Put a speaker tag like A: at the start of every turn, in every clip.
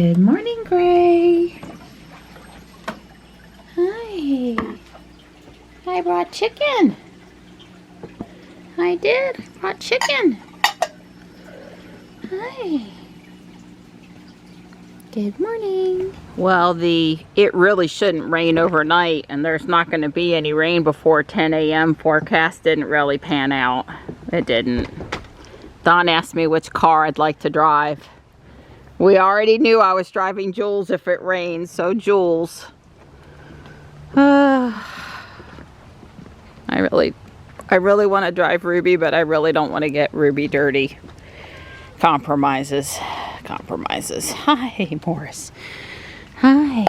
A: Good morning, Gray. Hi. I brought chicken. I did. I brought chicken. Hi. Good morning. Well, it really shouldn't rain overnight, and there's not going to be any rain before 10 a.m. forecast didn't really pan out. It didn't. Don asked me which car I'd like to drive. We already knew I was driving Jules if it rains, so Jules. I really want to drive Ruby, but I really don't want to get Ruby dirty. Compromises. Hi, Morris. Hi.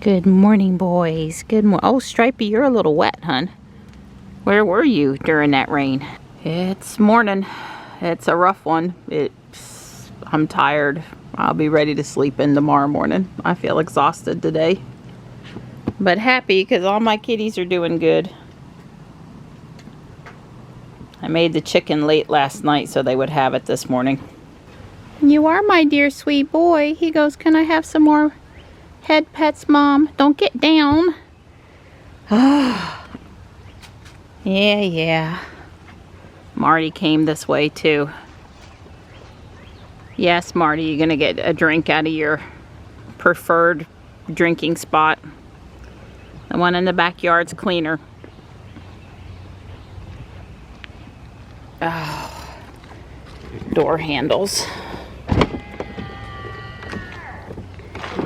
A: Good morning, boys. Good morning. Oh, Stripey, you're a little wet, hun. Where were you during that rain? It's morning. It's a rough one. I'm tired. I'll be ready to sleep in tomorrow morning. I feel exhausted today, but happy because all my kitties are doing good. I made the chicken late last night so they would have it this morning. You are my dear sweet boy. He goes, can I have some more head pets, Mom? Don't get down. Yeah. Marty came this way too. Yes, Marty, you're gonna get a drink out of your preferred drinking spot. The one in the backyard's cleaner. Oh, door handles.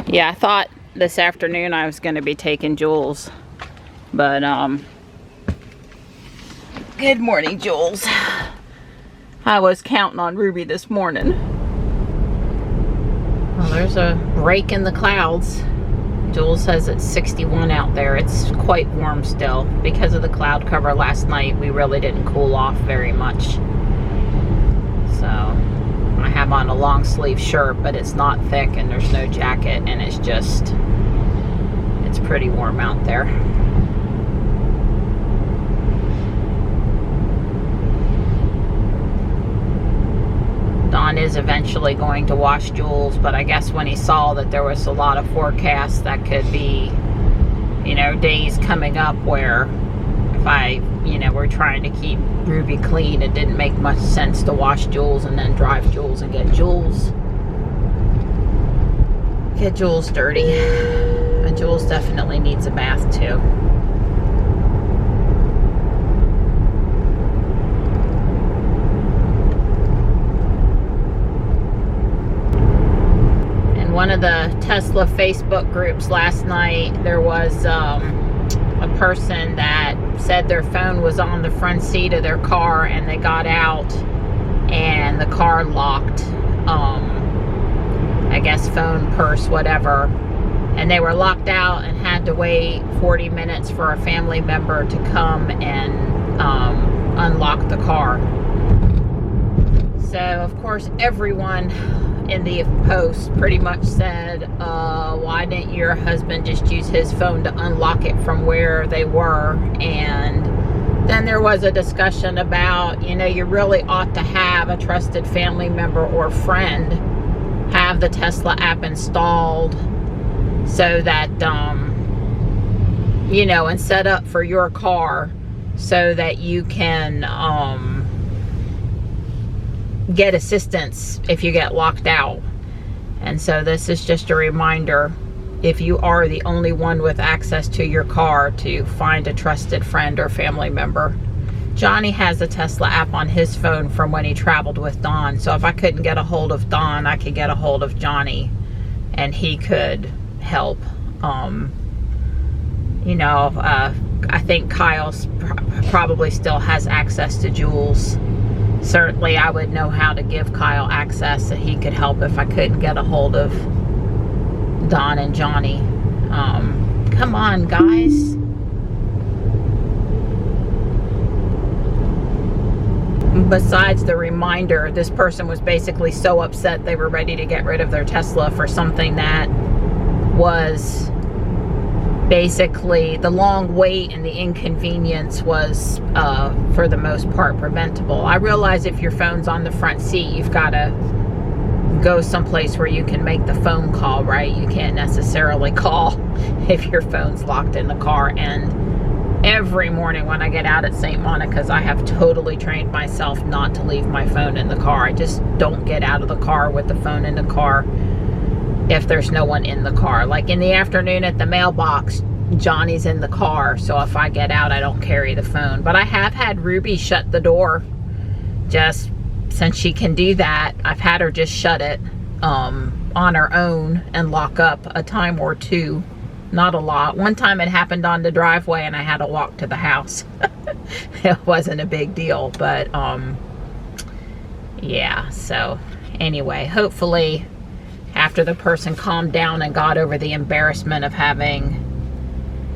A: Yeah, I thought this afternoon I was gonna be taking Jules, but good morning, Jules. I was counting on Ruby this morning. Well, there's a break in the clouds. Jules says it's 61 out there. It's quite warm still. Because of the cloud cover last night, we really didn't cool off very much. So, I have on a long sleeve shirt, but it's not thick and there's no jacket, and it's pretty warm out there. Don is eventually going to wash Jules, but I guess when he saw that there was a lot of forecasts that could be, days coming up where if we're trying to keep Ruby clean, it didn't make much sense to wash Jules and then drive Jules and get Jules dirty. And Jules definitely needs a bath too. One of the Tesla Facebook groups last night, there was a person that said their phone was on the front seat of their car and they got out and the car locked. I guess phone, purse, whatever. And they were locked out and had to wait 40 minutes for a family member to come and unlock the car. So, of course, everyone in the post pretty much said, why didn't your husband just use his phone to unlock it from where they were? And then there was a discussion about, you really ought to have a trusted family member or friend have the Tesla app installed so that, and set up for your car so that you can, get assistance if you get locked out. And so this is just a reminder, if you are the only one with access to your car, to find a trusted friend or family member. Johnny has a Tesla app on his phone from when he traveled with Don, so if I couldn't get a hold of Don, I could get a hold of Johnny and he could help. I think Kyle probably still has access to Jules. Certainly I would know how to give Kyle access so he could help if I couldn't get a hold of Don and Johnny. Come on, guys. Besides the reminder, this person was basically so upset they were ready to get rid of their Tesla for something that was basically the long wait and the inconvenience was for the most part preventable. I realize if your phone's on the front seat, you've got to go someplace where you can make the phone call, right? You can't necessarily call if your phone's locked in the car. And every morning when I get out at St. Monica's, I have totally trained myself not to leave my phone in the car. I just don't get out of the car with the phone in the car if there's no one in the car. Like in the afternoon at the mailbox, Johnny's in the car, so if I get out, I don't carry the phone. But I have had Ruby shut the door, just since she can do that. I've had her just shut it on her own and lock up a time or two. Not a lot. One time it happened on the driveway and I had to walk to the house. It wasn't a big deal, but yeah, so anyway, hopefully after the person calmed down and got over the embarrassment of having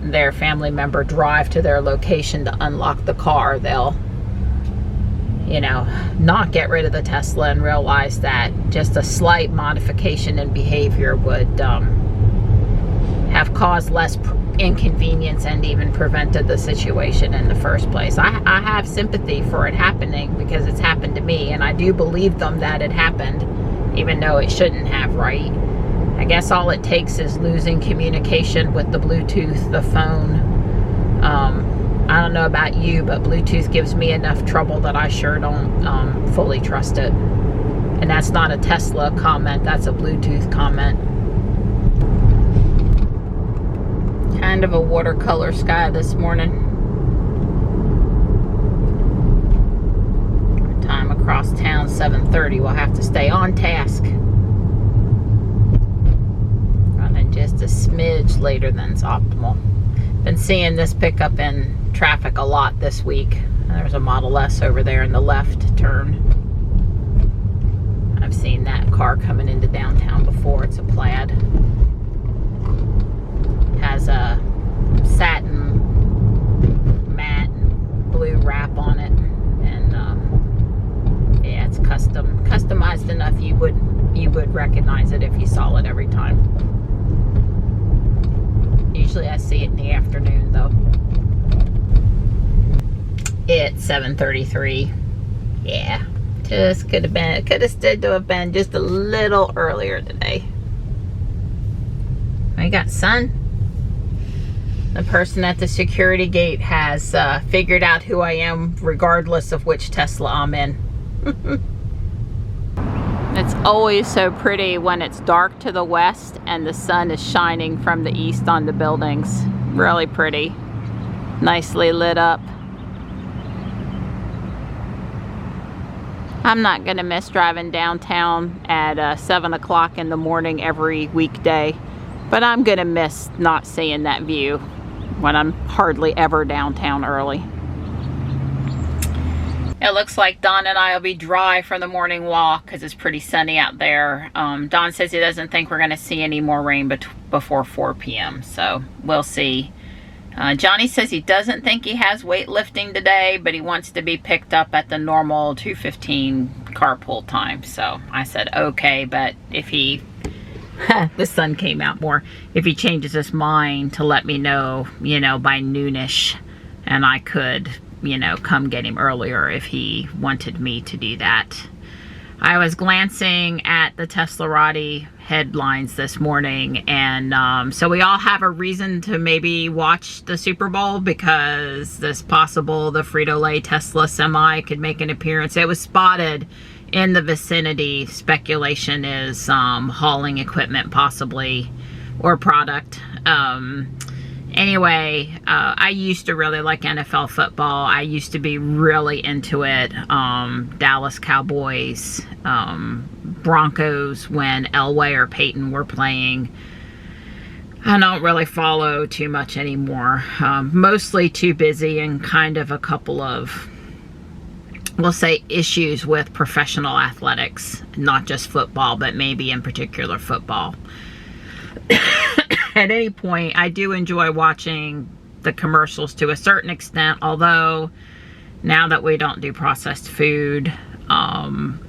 A: their family member drive to their location to unlock the car, they'll, you know, not get rid of the Tesla and realize that just a slight modification in behavior would have caused less inconvenience and even prevented the situation in the first place. I have sympathy for it happening because it's happened to me, and I do believe them that it happened, even though it shouldn't have, right? I guess all it takes is losing communication with the Bluetooth, the phone. I don't know about you, but Bluetooth gives me enough trouble that I sure don't fully trust it. And that's not a Tesla comment, that's a Bluetooth comment. Kind of a watercolor sky this morning. Our time across town, 7:30. We'll have to stay on task. Running just a smidge later than's optimal. Been seeing this pickup in traffic a lot this week. There's a Model S over there in the left turn. I've seen that car coming into downtown before. It's a Plaid. Has a satin matte blue wrap on it, and yeah, it's customized enough you would recognize it if you saw it every time. Usually I see it in the afternoon though. It's 7:33. Yeah, just could have stood to have been just a little earlier today. We got sun. The person at the security gate has figured out who I am regardless of which Tesla I'm in. It's always so pretty when it's dark to the west and the sun is shining from the east on the buildings. Really pretty. Nicely lit up. I'm not gonna miss driving downtown at 7 o'clock in the morning every weekday, but I'm gonna miss not seeing that view when I'm hardly ever downtown early. It looks like Don and I will be dry for the morning walk because it's pretty sunny out there. Don says he doesn't think we're going to see any more rain before 4 p.m. So we'll see. Johnny says he doesn't think he has weightlifting today, but he wants to be picked up at the normal 2:15 carpool time. So I said, okay, but if he, the sun came out more, if he changes his mind to let me know, you know, by noonish, and I could, you know, come get him earlier if he wanted me to do that. I was glancing at the Teslarati headlines this morning, and so we all have a reason to maybe watch the Super Bowl because this possible the Frito-Lay Tesla semi could make an appearance. It was spotted in the vicinity. Speculation is hauling equipment possibly, or product. Anyway, I used to really like NFL football. I used to be really into it. Dallas Cowboys, Broncos when Elway or Peyton were playing. I don't really follow too much anymore. Mostly too busy and kind of a couple of, we'll say, issues with professional athletics. Not just football, but maybe in particular football. At any point, I do enjoy watching the commercials to a certain extent, although now that we don't do processed food,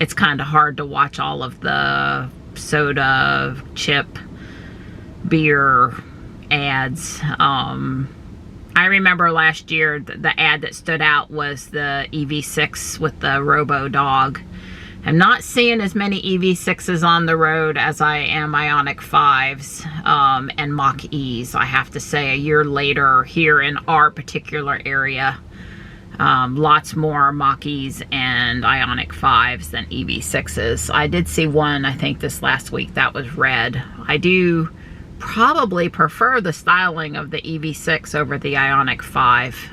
A: it's kind of hard to watch all of the soda, chip, beer ads. I remember last year the ad that stood out was the EV6 with the Robo Dog. I'm not seeing as many EV6s on the road as I am Ioniq 5s and Mach-E's. I have to say, a year later here in our particular area, lots more Mach-E's and Ioniq 5s than EV6s. I did see one, I think this last week, that was red. I do probably prefer the styling of the EV6 over the Ioniq 5.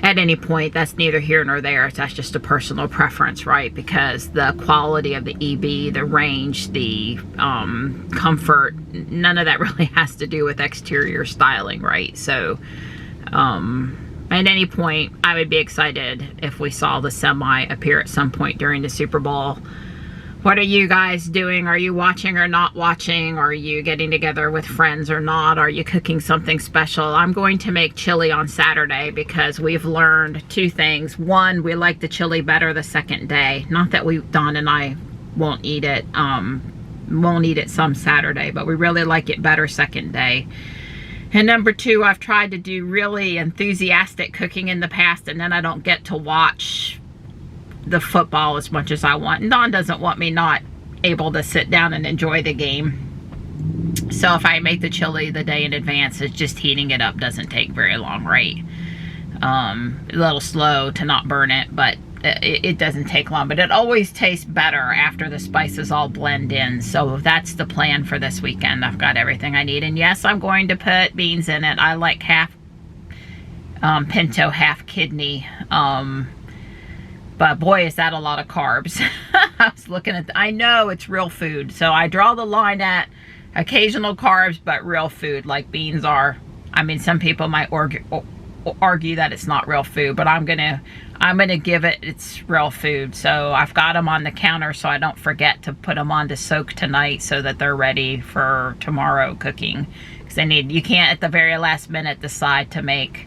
A: At any point, that's neither here nor there. That's just a personal preference, right? Because the quality of the EV, the range, the comfort, none of that really has to do with exterior styling, right? So at any point, I would be excited if we saw the Semi appear at some point during the Super Bowl. What are you guys doing? Are you watching or not watching? Are you getting together with friends or not? Are you cooking something special? I'm going to make chili on Saturday because we've learned two things. One, we like the chili better the second day. Not that Don and I won't eat it. Won't eat it some Saturday, but we really like it better second day. And number two, I've tried to do really enthusiastic cooking in the past, and then I don't get to watch the football as much as I want. And Don doesn't want me not able to sit down and enjoy the game. So if I make the chili the day in advance, it's just heating it up doesn't take very long, right? A little slow to not burn it, but it doesn't take long. But it always tastes better after the spices all blend in. So that's the plan for this weekend. I've got everything I need. And yes, I'm going to put beans in it. I like half pinto, half kidney. But boy, is that a lot of carbs. I was looking at, I know it's real food. So I draw the line at occasional carbs, but real food like beans are. I mean, some people might argue that it's not real food, but I'm gonna give it its real food. So I've got them on the counter so I don't forget to put them on to soak tonight so that they're ready for tomorrow cooking. Because you can't at the very last minute decide to make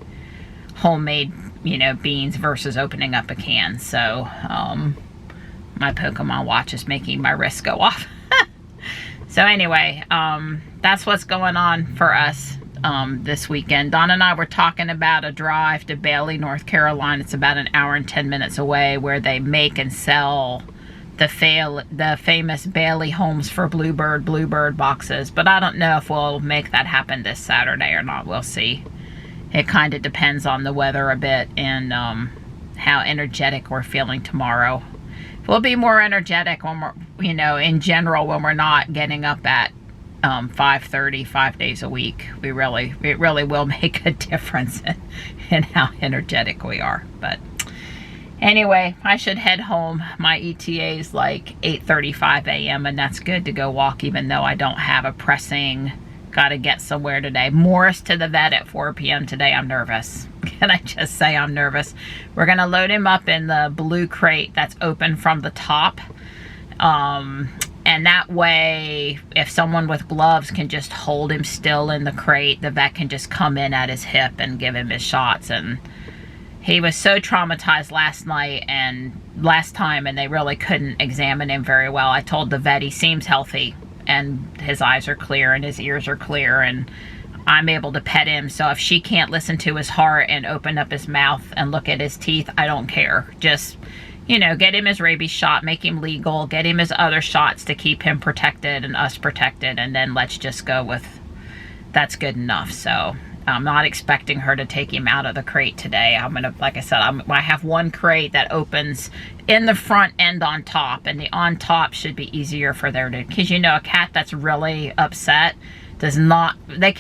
A: homemade, you know, beans versus opening up a can. So my Pokemon watch is making my wrist go off. So anyway, that's what's going on for us this weekend. Don and I were talking about a drive to Bailey, North Carolina. It's about an hour and 10 minutes away, where they make and sell the famous Bailey Homes for Bluebird boxes. But I don't know if we'll make that happen this Saturday or not. We'll see. It kind of depends on the weather a bit and how energetic we're feeling tomorrow. We'll be more energetic when we're, you know, in general, when we're not getting up at 5:30 5 days a week. It really will make a difference in how energetic we are. But anyway, I should head home. My ETA is like 8:35 a.m. and that's good to go walk, even though I don't have a pressing got to get somewhere today. Morris to the vet at 4 p.m. today. I'm nervous. Can I just say I'm nervous? We're going to load him up in the blue crate that's open from the top. And that way, if someone with gloves can just hold him still in the crate, the vet can just come in at his hip and give him his shots. And he was so traumatized last time, and they really couldn't examine him very well. I told the vet he seems healthy, and his eyes are clear and his ears are clear, and I'm able to pet him. So if she can't listen to his heart and open up his mouth and look at his teeth, I don't care. Just, you know, get him his rabies shot, make him legal, get him his other shots to keep him protected and us protected, and then let's just go with that's good enough. So I'm not expecting her to take him out of the crate today. I'm gonna, like I said, I have one crate that opens in the front and on top, and the on top should be easier for there to, because you know, a cat that's really upset does not, you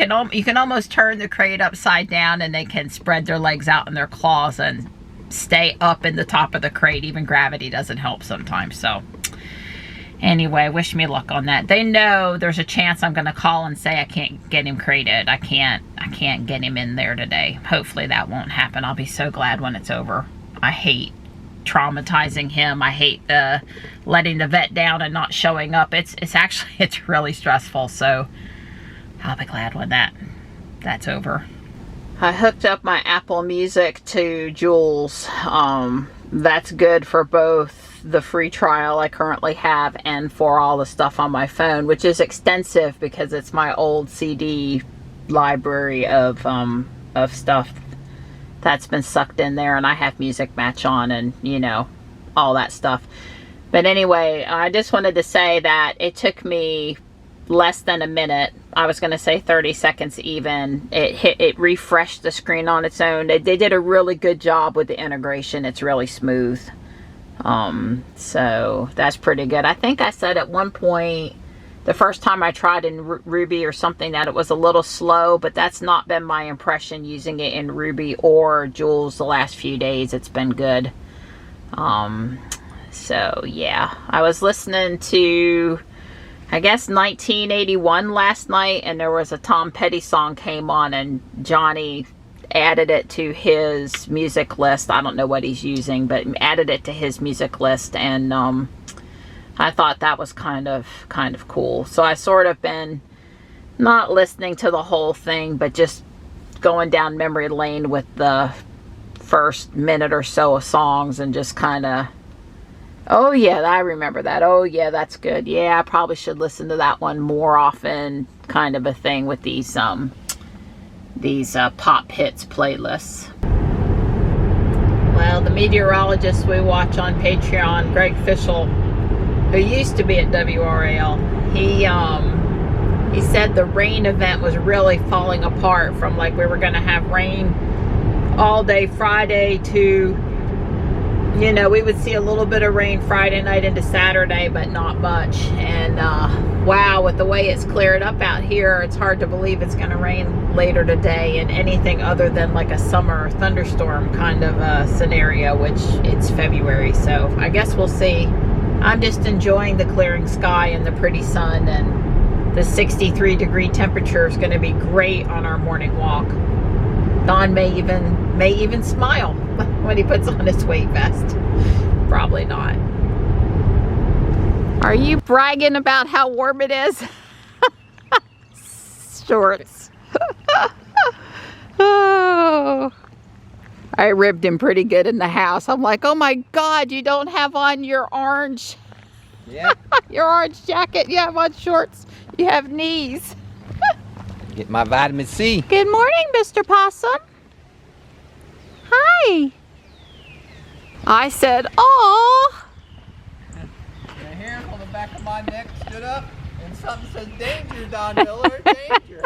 A: can almost turn the crate upside down and they can spread their legs out and their claws and stay up in the top of the crate. Even gravity doesn't help sometimes. So anyway, wish me luck on that. They know there's a chance I'm going to call and say I can't get him crated. I can't get him in there today. Hopefully that won't happen. I'll be so glad when it's over. I hate traumatizing him. I hate letting the vet down and not showing up. It's really stressful. So I'll be glad when that's over. I hooked up my Apple Music to Jules. That's good for both the free trial I currently have and for all the stuff on my phone, which is extensive because it's my old CD library of stuff that's been sucked in there, and I have Music Match on and, you know, all that stuff. But anyway, I just wanted to say that it took me less than a minute. I was going to say 30 seconds even. It refreshed the screen on its own. They did a really good job with the integration. It's really smooth. So that's pretty good. I think I said at one point, the first time I tried in Ruby or something, that it was a little slow, but that's not been my impression using it in Ruby or Jules the last few days. It's been good. So yeah, I was listening to, I guess, 1981 last night, and there was a Tom Petty song came on, and Johnny added it to his music list. I don't know what he's using, but added it to his music list, and I thought that was kind of cool. So I sort of been not listening to the whole thing, but just going down memory lane with the first minute or so of songs, and just kind of, oh yeah, I remember that. Oh yeah, that's good. Yeah, I probably should listen to that one more often, kind of a thing with these pop hits playlists. Well, the meteorologist we watch on Patreon, Greg Fischel, who used to be at WRAL, he said the rain event was really falling apart from, like, we were going to have rain all day Friday to, you know, we would see a little bit of rain Friday night into Saturday, but not much. And wow, with the way it's cleared up out here, it's hard to believe it's going to rain later today and anything other than like a summer thunderstorm kind of scenario, which it's February, so I guess we'll see. I'm just enjoying the clearing sky and the pretty sun, and the 63-degree temperature is going to be great on our morning walk. Don may even smile when he puts on his weight vest. Probably not. Are you bragging about how warm it is? Shorts. Oh. I ribbed him pretty good in the house. I'm like, oh my God, you don't have on your orange.
B: Yeah.
A: Your orange jacket. You have on shorts. You have knees.
B: Get my vitamin C.
A: Good morning, Mr. Possum. Hi. I said, oh.
B: The hair on the back of my neck stood up, and something said, danger, Don Miller, danger.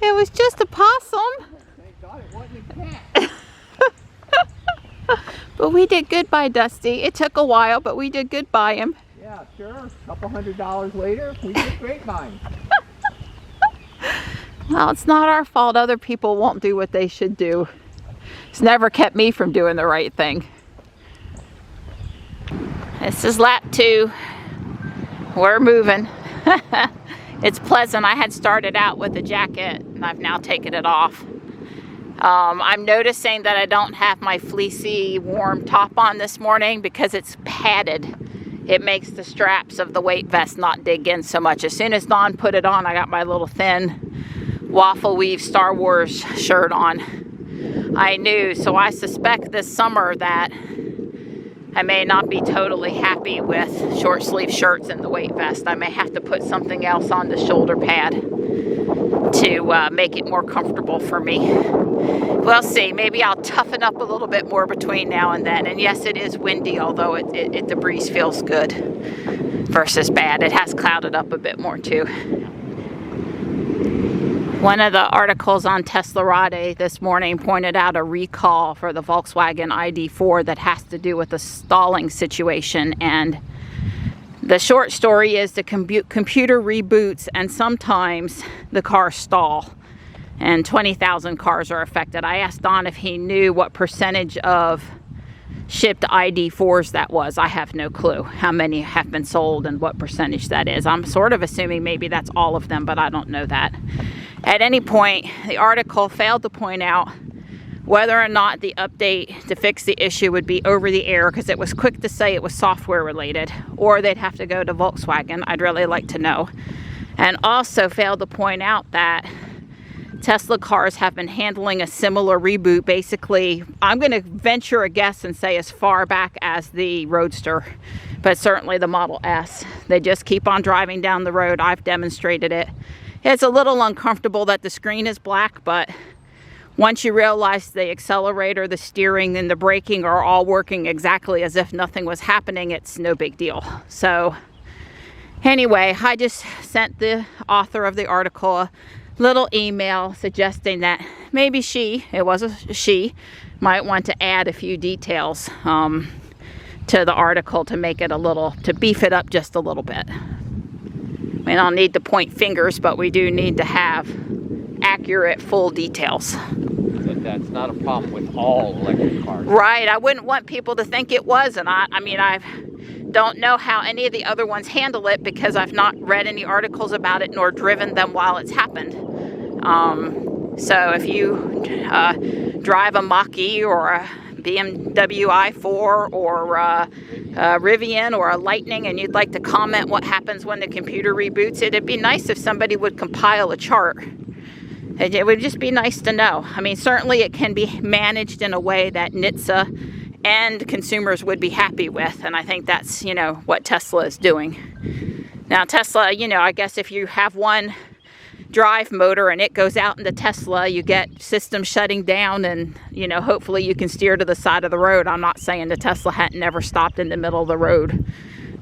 A: It was just a possum.
B: Thank God it wasn't a cat.
A: But we did good by Dusty. It took a while, but we did good by him.
B: Yeah, sure. A couple $100 later, we did grapevine.
A: Well, it's not our fault other people won't do what they should do. It's never kept me from doing the right thing. This is lap 2. We're moving. It's pleasant. I had started out with a jacket, and I've now taken it off. I'm noticing that I don't have my fleecy warm top on this morning because it's padded. It makes the straps of the weight vest not dig in so much. As soon as Dawn put it on, I got my little thin waffle weave Star Wars shirt on. I knew, so I suspect this summer that I may not be totally happy with short sleeve shirts and the weight vest. I may have to put something else on the shoulder pad to make it more comfortable for me. We'll see. Maybe I'll toughen up a little bit more between now and then. And yes, it is windy, although the breeze feels good versus bad. It has clouded up a bit more too. One of the articles on Teslarade this morning pointed out a recall for the Volkswagen ID4 that has to do with the stalling situation. And the short story is the computer reboots and sometimes the cars stall. And 20,000 cars are affected. I asked Don if he knew what percentage of shipped ID4s that was. I have no clue how many have been sold and what percentage that is. I'm sort of assuming maybe that's all of them, but I don't know that. At any point, the article failed to point out whether or not the update to fix the issue would be over the air, because it was quick to say it was software related, or they'd have to go to Volkswagen. I'd really like to know. And also failed to point out that Tesla cars have been handling a similar reboot. Basically, I'm going to venture a guess and say as far back as the Roadster, but certainly the Model S. They just keep on driving down the road. I've demonstrated it. It's a little uncomfortable that the screen is black, but once you realize the accelerator, the steering, and the braking are all working exactly as if nothing was happening, it's no big deal. So anyway, I just sent the author of the article a little email suggesting that maybe it was a she, might want to add a few details to the article to make it to beef it up just a little bit. We don't need to point fingers, but we do need to have accurate, full details.
B: But that's not a problem with all electric cars.
A: Right, I wouldn't want people to think it was, and I mean, I don't know how any of the other ones handle it because I've not read any articles about it nor driven them while it's happened. So if you drive a Mach-E or a BMW i4 or a Rivian or a Lightning and you'd like to comment what happens when the computer reboots, it'd be nice if somebody would compile a chart. It would just be nice to know. I mean, certainly it can be managed in a way that NHTSA and consumers would be happy with, and I think that's, you know, what Tesla is doing. Now Tesla, you know, I guess if you have one drive motor and it goes out into Tesla, you get systems shutting down and, you know, hopefully you can steer to the side of the road. I'm not saying the Tesla hadn't never stopped in the middle of the road,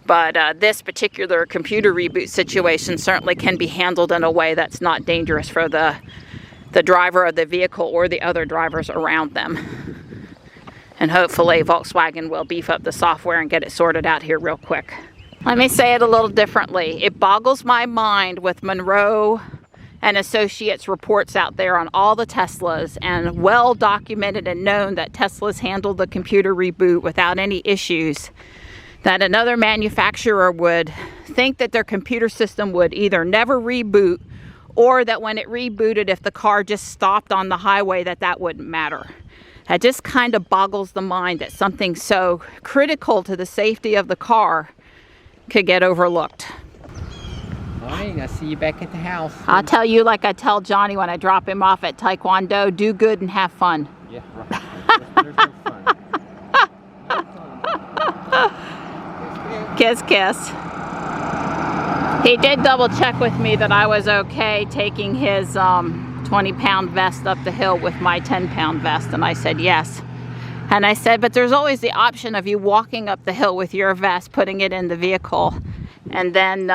A: but this particular computer reboot situation certainly can be handled in a way that's not dangerous for the driver of the vehicle or the other drivers around them. And hopefully Volkswagen will beef up the software and get it sorted out here real quick. Let me say it a little differently. It boggles my mind with Monroe and Associates reports out there on all the Teslas, and well documented and known that Tesla's handled the computer reboot without any issues, that another manufacturer would think that their computer system would either never reboot, or that when it rebooted, if the car just stopped on the highway, that wouldn't matter. That just kind of boggles the mind that something so critical to the safety of the car could get overlooked.
B: All right, I'll see you back at the house.
A: I'll tell you like I tell Johnny when I drop him off at Taekwondo, do good and have fun.
B: Yeah, right. There's no fun. No fun.
A: Kiss, kiss. He did double check with me that I was okay taking his 20-pound vest up the hill with my 10-pound vest, and I said yes. And I said, but there's always the option of you walking up the hill with your vest, putting it in the vehicle, and then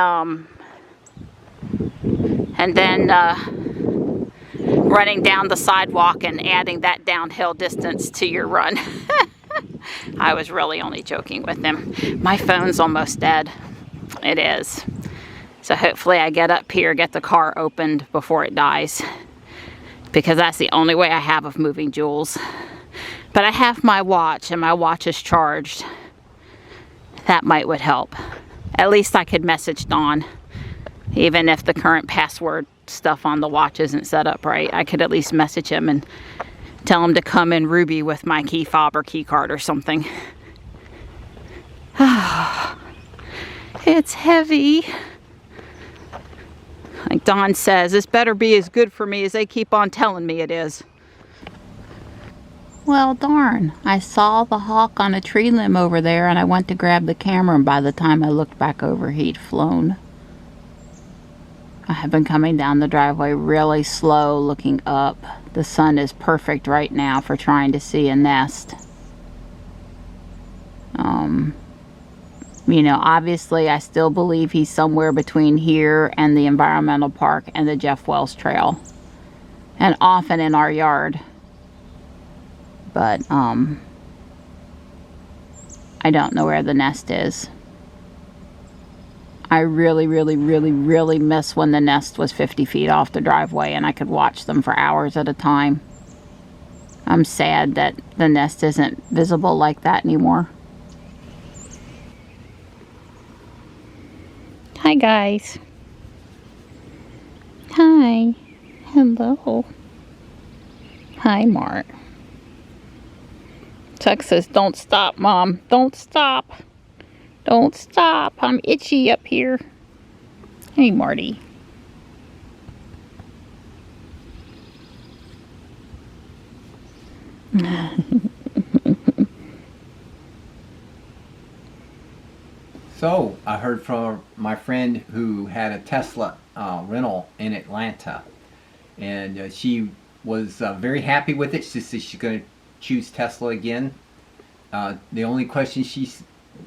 A: running down the sidewalk and adding that downhill distance to your run. I was really only joking with him. My phone's almost dead. It is. So hopefully I get up here, get the car opened before it dies, because that's the only way I have of moving jewels. But I have my watch, and my watch is charged. That would help. At least I could message Dawn. Even if the current password stuff on the watch isn't set up right, I could at least message him and tell him to come in Ruby with my key fob or key card or something. It's heavy. Like Dawn says, this better be as good for me as they keep on telling me it is. Well, darn. I saw the hawk on a tree limb over there, and I went to grab the camera, and by the time I looked back over, he'd flown. I have been coming down the driveway really slow, looking up. The sun is perfect right now for trying to see a nest. You know, obviously I still believe he's somewhere between here and the environmental park and the Jeff Wells Trail, and often in our yard. But I don't know where the nest is. I really, really, really, really miss when the nest was 50 feet off the driveway and I could watch them for hours at a time. I'm sad that the nest isn't visible like that anymore. Hi guys. Hi. Hello. Hi Mark. Tuck says, don't stop, Mom. Don't stop. Don't stop. I'm itchy up here. Hey, Marty.
B: So, I heard from my friend who had a Tesla rental in Atlanta, and she was very happy with it. She said she's going to choose Tesla again. The only question she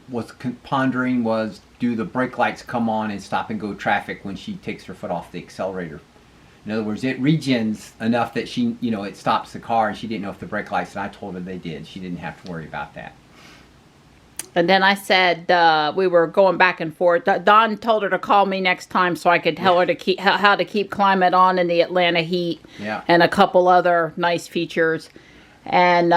B: was pondering was, do the brake lights come on and stop and go traffic when she takes her foot off the accelerator? In other words, it regens enough that she, it stops the car, and she didn't know if the brake lights, and I told her they did. She didn't have to worry about that.
A: And then I said, we were going back and forth. Don told her to call me next time so I could tell her to keep how to keep climate on in the Atlanta heat.
B: Yeah.
A: And a couple other nice features. And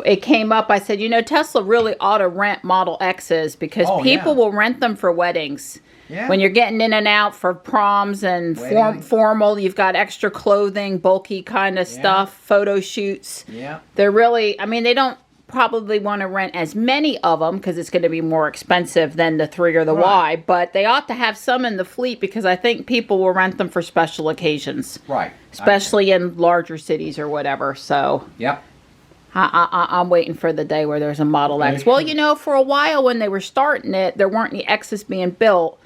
A: it came up. I said, Tesla really ought to rent Model X's because people will rent them for weddings.
B: Yeah.
A: When you're getting in and out for proms and formal, you've got extra clothing, bulky kind of stuff, photo shoots.
B: Yeah.
A: They're really, they don't probably want to rent as many of them because it's going to be more expensive than the 3 or the Y, but they ought to have some in the fleet because I think people will rent them for special occasions.
B: Right.
A: Especially in larger cities or whatever. So
B: Yep.
A: I'm waiting for the day where there's a Model X. Well, for a while when they were starting it, there weren't any X's being built.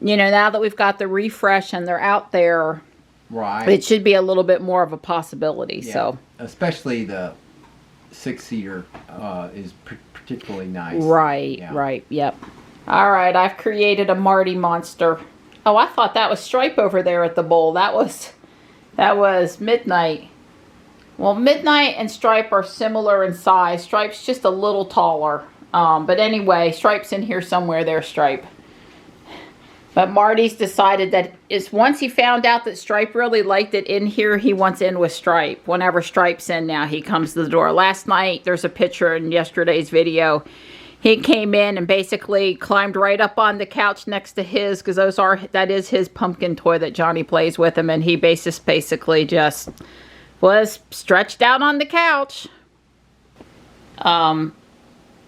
A: Now that we've got the refresh and they're out there,
B: right,
A: it should be a little bit more of a possibility.
B: Yeah.
A: So
B: especially the 6-seater is particularly nice.
A: Right, right, yep. All right, I've created a Marty monster. Oh, I thought that was Stripe over there at the bowl. That was Midnight. Well, Midnight and Stripe are similar in size. Stripe's just a little taller. But anyway, Stripe's in here somewhere there, Stripe. But Marty's decided that once he found out that Stripe really liked it in here, he wants in with Stripe. Whenever Stripe's in now, he comes to the door. Last night, there's a picture in yesterday's video. He came in and basically climbed right up on the couch next to his, because that is his pumpkin toy that Johnny plays with him, and he basically just was stretched out on the couch.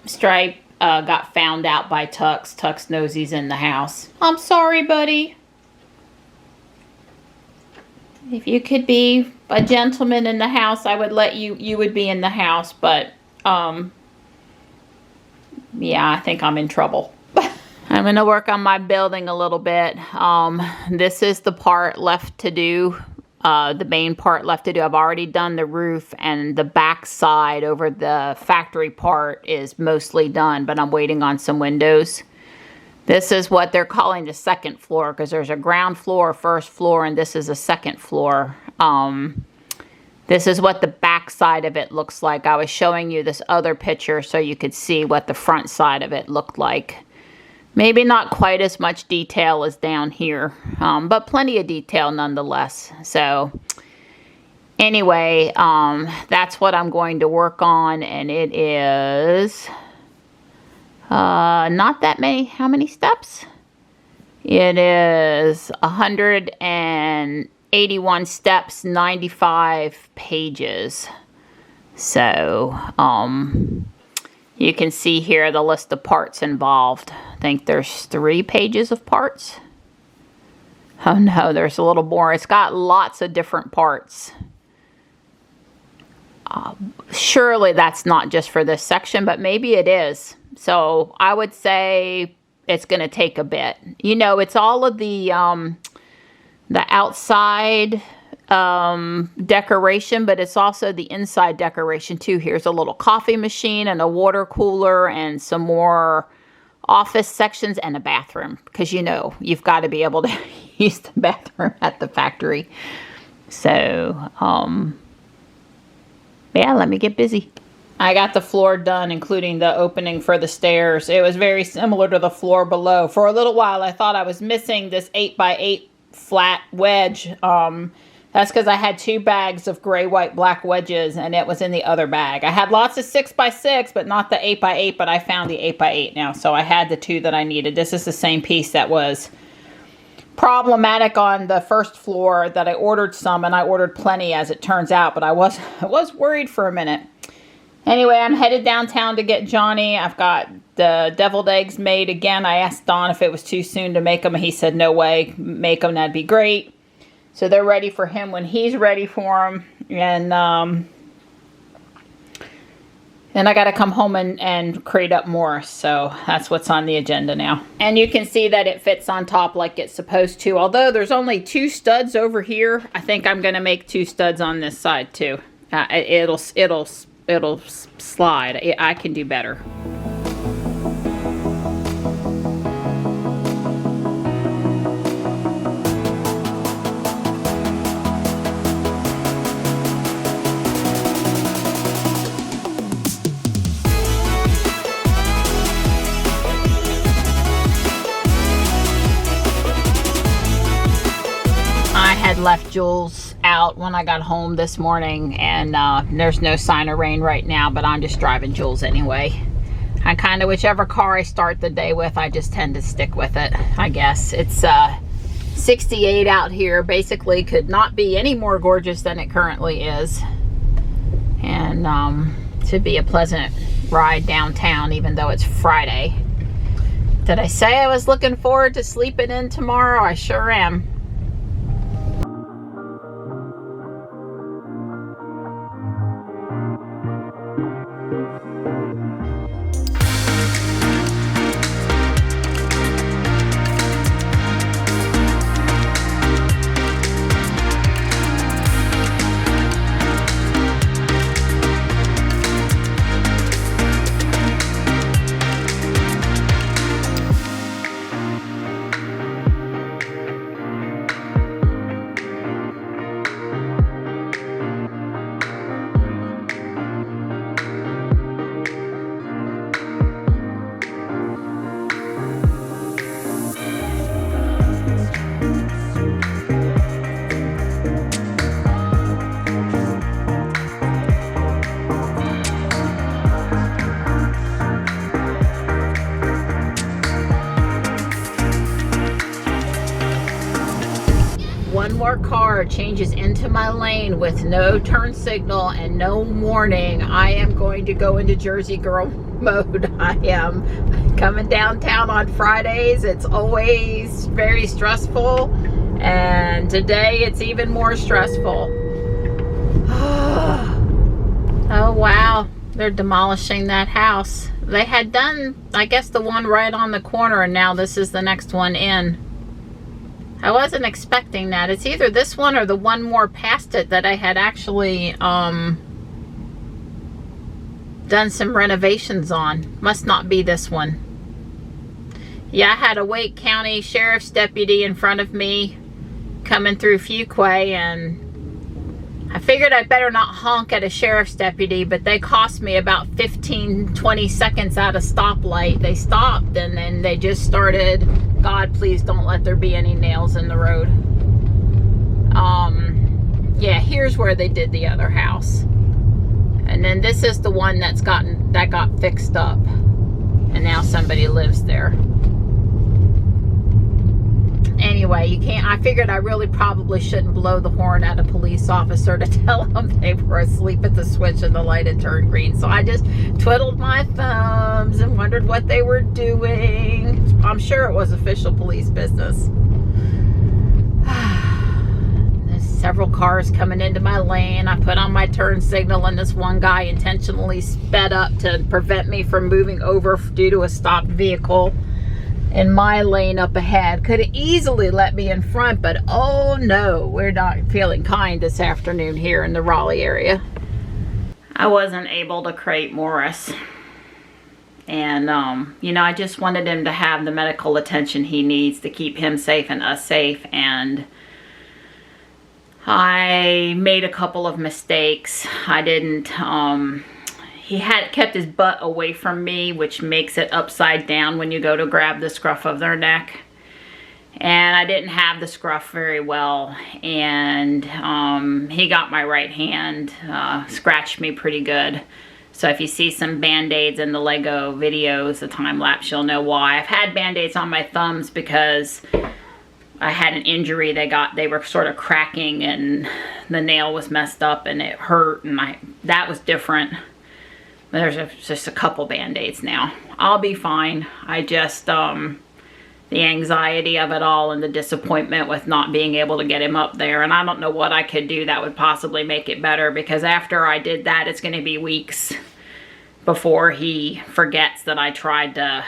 A: Stripe got found out by Tux. Tux knows he's in the house. I'm sorry, buddy. If you could be a gentleman in the house, I would let you would be in the house, but yeah, I think I'm in trouble. I'm going to work on my building a little bit. This is the part left to do. The main part left to do. I've already done the roof, and the back side over the factory part is mostly done, but I'm waiting on some windows. This is what they're calling the second floor, because there's a ground floor, first floor, and this is a second floor. This is what the back side of it looks like. I was showing you this other picture so you could see what the front side of it looked like. Maybe not quite as much detail as down here, but plenty of detail nonetheless. So anyway, that's what I'm going to work on, and it is not that many. How many steps? It is 181 steps, 95 pages. So, you can see here the list of parts involved. I think there's 3 pages of parts. Oh no, there's a little more. It's got lots of different parts. Surely that's not just for this section, but maybe it is. So I would say it's going to take a bit. It's all of the outside decoration, but it's also the inside decoration too. Here's a little coffee machine and a water cooler and some more office sections and a bathroom, because you've got to be able to use the bathroom at the factory. So yeah, let me get busy. I got the floor done, including the opening for the stairs. It was very similar to the floor below. For a little while I thought I was missing this 8x8 flat wedge. That's because I had 2 bags of gray, white, black wedges, and it was in the other bag. I had lots of 6x6, but not the 8x8, but I found the 8x8 now, so I had the 2 that I needed. This is the same piece that was problematic on the first floor that I ordered some, and I ordered plenty as it turns out, but I was worried for a minute. Anyway, I'm headed downtown to get Johnny. I've got the deviled eggs made again. I asked Don if it was too soon to make them, and he said, no way, make them, that'd be great. So they're ready for him when he's ready for them. And Then I got to come home and crate up more. So that's what's on the agenda now. And you can see that it fits on top like it's supposed to. Although there's only 2 studs over here, I think I'm going to make 2 studs on this side too. It'll slide. I can do better. Left Jules out when I got home this morning, and there's no sign of rain right now, but I'm just driving Jules anyway. I kind of, whichever car I start the day with, I just tend to stick with it, I guess. It's 68 out here. Basically could not be any more gorgeous than it currently is, and should be a pleasant ride downtown, even though it's Friday. Did I say I was looking forward to sleeping in tomorrow? I sure am. One more car changes into my lane with no turn signal and no warning. I am going to go into Jersey girl mode. I am coming downtown on Fridays. It's always very stressful, and today it's even more stressful. Oh wow, they're demolishing that house. They had done, I guess, the one right on the corner, and now this is the next one in. I wasn't expecting that. It's either this one or the one more past it that I had actually done some renovations on. Must not be this one. Yeah, I had a Wake County Sheriff's deputy in front of me coming through Fuquay, and I figured I better not honk at a sheriff's deputy, but they cost me about 15-20 seconds at a stoplight. They stopped, and then they just started, God, please don't let there be any nails in the road. Yeah, here's where they did the other house. And then this is the one that got fixed up, and now somebody lives there. Anyway, you can't, I figured I really probably shouldn't blow the horn at a police officer to tell them they were asleep at the switch and the light had turned green. So I just twiddled my thumbs and wondered what they were doing. I'm sure it was official police business. There's several cars coming into my lane. I put on my turn signal, and this one guy intentionally sped up to prevent me from moving over due to a stopped vehicle in my lane up ahead. Could have easily let me in front, but oh no, we're not feeling kind this afternoon here in the Raleigh area. I wasn't able to crate Morris, and you know, I just wanted him to have the medical attention he needs to keep him safe and us safe, and I made a couple of mistakes. I didn't he had kept his butt away from me, which makes it upside down when you go to grab the scruff of their neck. And I didn't have the scruff very well. And he got my right hand, scratched me pretty good. So if you see some Band-Aids in the Lego videos, the time lapse, you'll know why. I've had Band-Aids on my thumbs because I had an injury. They were sort of cracking, and the nail was messed up and it hurt, and that was different. There's just a couple Band-Aids now. I'll be fine. I just, the anxiety of it all and the disappointment with not being able to get him up there. And I don't know what I could do that would possibly make it better, because after I did that, it's going to be weeks before he forgets that I tried to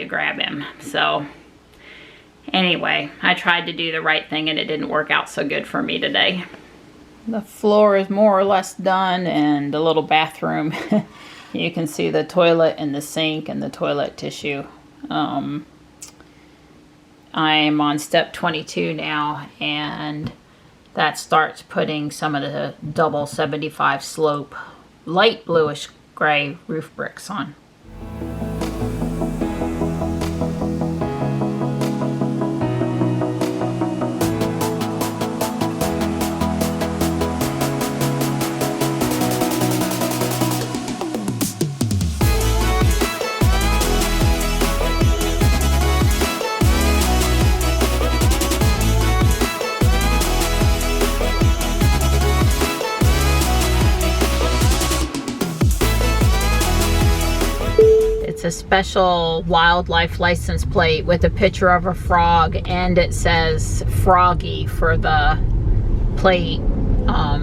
A: grab him. So anyway, I tried to do the right thing and it didn't work out so good for me today. The floor is more or less done, and the little bathroom, you can see the toilet and the sink and the toilet tissue. I'm on step 22 now, and that starts putting some of the double 75 slope light bluish gray roof bricks on. It's a special wildlife license plate with a picture of a frog, and it says Froggy for the plate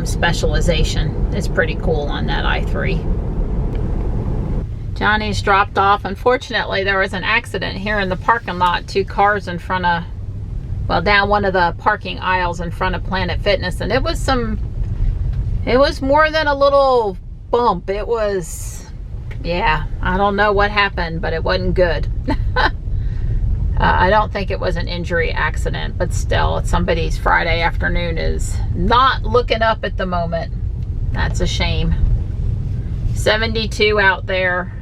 A: specialization. It's pretty cool on that i3. Johnny's dropped off. Unfortunately, there was an accident here in the parking lot. 2 cars in front of, well, down one of the parking aisles in front of Planet Fitness, and it was more than a little bump. It was, yeah, I don't know what happened, but it wasn't good. I don't think it was an injury accident, but still, somebody's Friday afternoon is not looking up at the moment. That's a shame. 72 out there.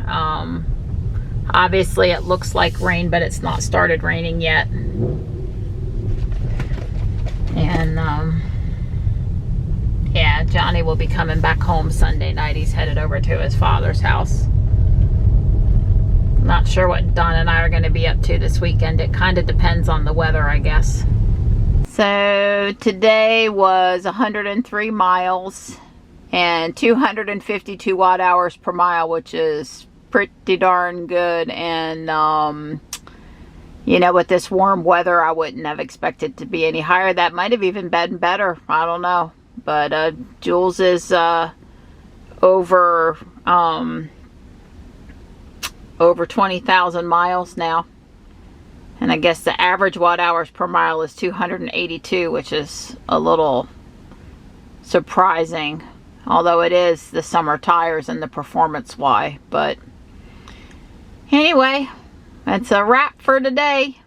A: Obviously, it looks like rain, but it's not started raining yet. And yeah, Johnny will be coming back home Sunday night. He's headed over to his father's house. Not sure what Don and I are going to be up to this weekend. It kind of depends on the weather, I guess. So today was 103 miles and 252 watt hours per mile, which is pretty darn good. And you know, with this warm weather, I wouldn't have expected to be any higher. That might have even been better. I don't know. But Jules is over 20,000 miles now, and I guess the average watt hours per mile is 282, which is a little surprising, although it is the summer tires and the Performance Y. But anyway, that's a wrap for today.